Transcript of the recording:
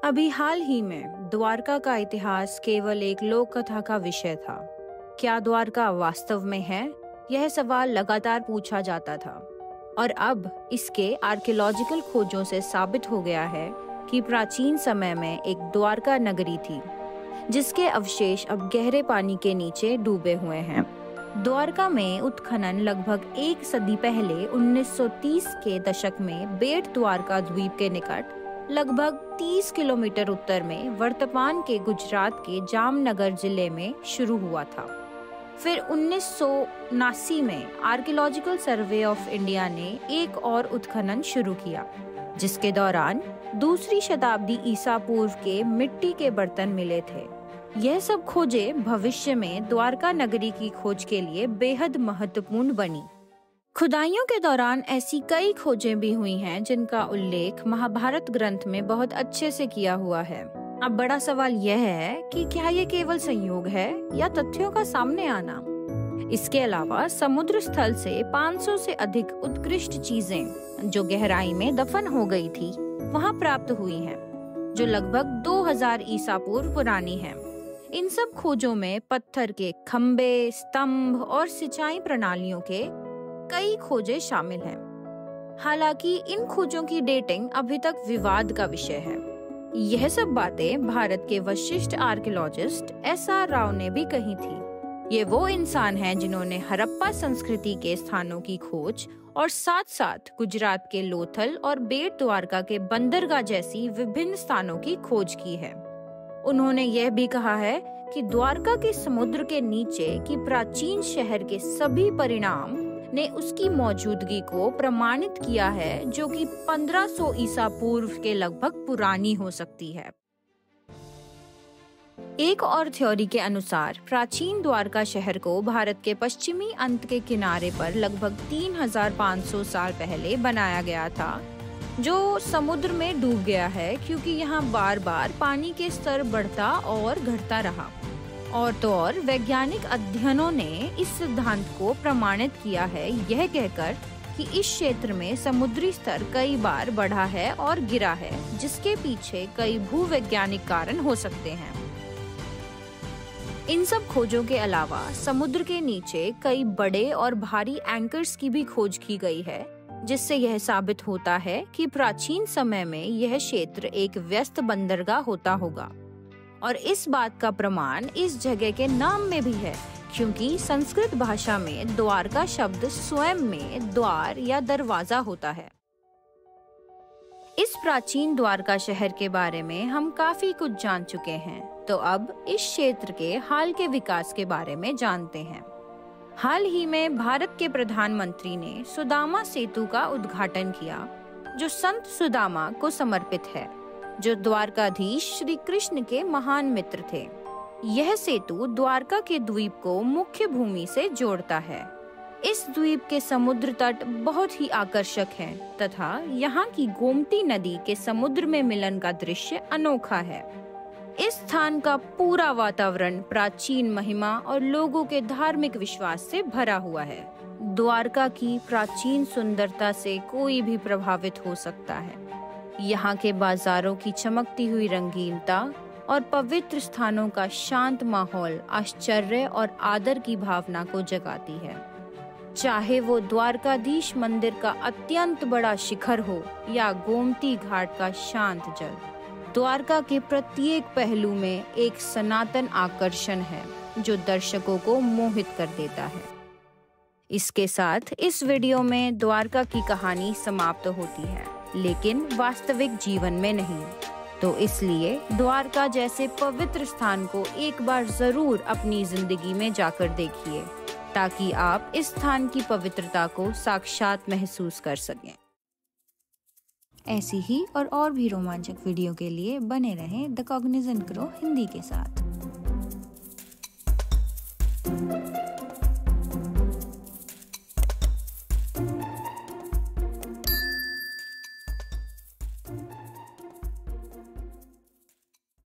अभी हाल ही में द्वारका का इतिहास केवल एक लोक कथा का विषय था। क्या द्वारका वास्तव में है? यह सवाल लगातार पूछा जाता था और अब इसके आर्कियोलॉजिकल खोजों से साबित हो गया है कि प्राचीन समय में एक द्वारका नगरी थी, जिसके अवशेष अब गहरे पानी के नीचे डूबे हुए हैं। द्वारका में उत्खनन लगभग एक सदी पहले 1930 के दशक में बेट द्वारका द्वीप के निकट लगभग 30 किलोमीटर उत्तर में वर्तमान के गुजरात के जामनगर जिले में शुरू हुआ था। फिर 1979 में आर्कियोलॉजिकल सर्वे ऑफ इंडिया ने एक और उत्खनन शुरू किया, जिसके दौरान दूसरी शताब्दी ईसा पूर्व के मिट्टी के बर्तन मिले थे। यह सब खोजें भविष्य में द्वारका नगरी की खोज के लिए बेहद महत्वपूर्ण बनी। खुदाइयों के दौरान ऐसी कई खोजें भी हुई हैं जिनका उल्लेख महाभारत ग्रंथ में बहुत अच्छे से किया हुआ है। अब बड़ा सवाल यह है कि क्या ये केवल संयोग है या तथ्यों का सामने आना। इसके अलावा समुद्र स्थल से 500 से अधिक उत्कृष्ट चीजें जो गहराई में दफन हो गई थी वहां प्राप्त हुई हैं, जो लगभग 2000 ईसा पूर्व पुरानी हैं। इन सब खोजों में पत्थर के खंबे, स्तंभ और सिंचाई प्रणालियों के कई खोजें शामिल हैं। हालांकि इन खोजों की डेटिंग अभी तक विवाद का विषय है। यह सब बातें भारत के वशिष्ठ आर्कियोलॉजिस्ट SR राव ने भी कही थी। ये वो इंसान हैं जिन्होंने हड़प्पा संस्कृति के स्थानों की खोज और साथ साथ गुजरात के लोथल और बेट द्वारका के बंदरगाह जैसी विभिन्न स्थानों की खोज की है। उन्होंने यह भी कहा है कि द्वारका के समुद्र के नीचे की प्राचीन शहर के सभी परिणाम ने उसकी मौजूदगी को प्रमाणित किया है, जो कि 1500 ईसा पूर्व के लगभग पुरानी हो सकती है। एक और थ्योरी के अनुसार प्राचीन द्वारका शहर को भारत के पश्चिमी अंत के किनारे पर लगभग 3500 साल पहले बनाया गया था, जो समुद्र में डूब गया है क्योंकि यहाँ बार बार पानी के स्तर बढ़ता और घटता रहा। और तो और वैज्ञानिक अध्ययनों ने इस सिद्धांत को प्रमाणित किया है, यह कहकर कि इस क्षेत्र में समुद्री स्तर कई बार बढ़ा है और गिरा है, जिसके पीछे कई भूवैज्ञानिक कारण हो सकते हैं। इन सब खोजों के अलावा समुद्र के नीचे कई बड़े और भारी एंकर्स की भी खोज की गई है, जिससे यह साबित होता है कि प्राचीन समय में यह क्षेत्र एक व्यस्त बंदरगाह होता होगा। और इस बात का प्रमाण इस जगह के नाम में भी है, क्योंकि संस्कृत भाषा में द्वारका शब्द स्वयं में द्वार या दरवाजा होता है। इस प्राचीन द्वारका शहर के बारे में हम काफी कुछ जान चुके हैं, तो अब इस क्षेत्र के हाल के विकास के बारे में जानते हैं। हाल ही में भारत के प्रधानमंत्री ने सुदामा सेतु का उद्घाटन किया, जो संत सुदामा को समर्पित है, जो द्वारकाधीश श्री कृष्ण के महान मित्र थे। यह सेतु द्वारका के द्वीप को मुख्य भूमि से जोड़ता है। इस द्वीप के समुद्र तट बहुत ही आकर्षक हैं तथा यहाँ की गोमती नदी के समुद्र में मिलन का दृश्य अनोखा है। इस स्थान का पूरा वातावरण प्राचीन महिमा और लोगों के धार्मिक विश्वास से भरा हुआ है। द्वारका की प्राचीन सुंदरता से कोई भी प्रभावित हो सकता है। यहाँ के बाजारों की चमकती हुई रंगीनता और पवित्र स्थानों का शांत माहौल आश्चर्य और आदर की भावना को जगाती है। चाहे वो द्वारकाधीश मंदिर का अत्यंत बड़ा शिखर हो या गोमती घाट का शांत जल, द्वारका के प्रत्येक पहलू में एक सनातन आकर्षण है जो दर्शकों को मोहित कर देता है। इसके साथ इस वीडियो में द्वारका की कहानी समाप्त होती है, लेकिन वास्तविक जीवन में नहीं। तो इसलिए द्वारका जैसे पवित्र स्थान को एक बार जरूर अपनी जिंदगी में जाकर देखिए, ताकि आप इस स्थान की पवित्रता को साक्षात महसूस कर सकें। ऐसी ही और भी रोमांचक वीडियो के लिए बने रहें द कॉग्निजेंट ग्रो हिंदी के साथ।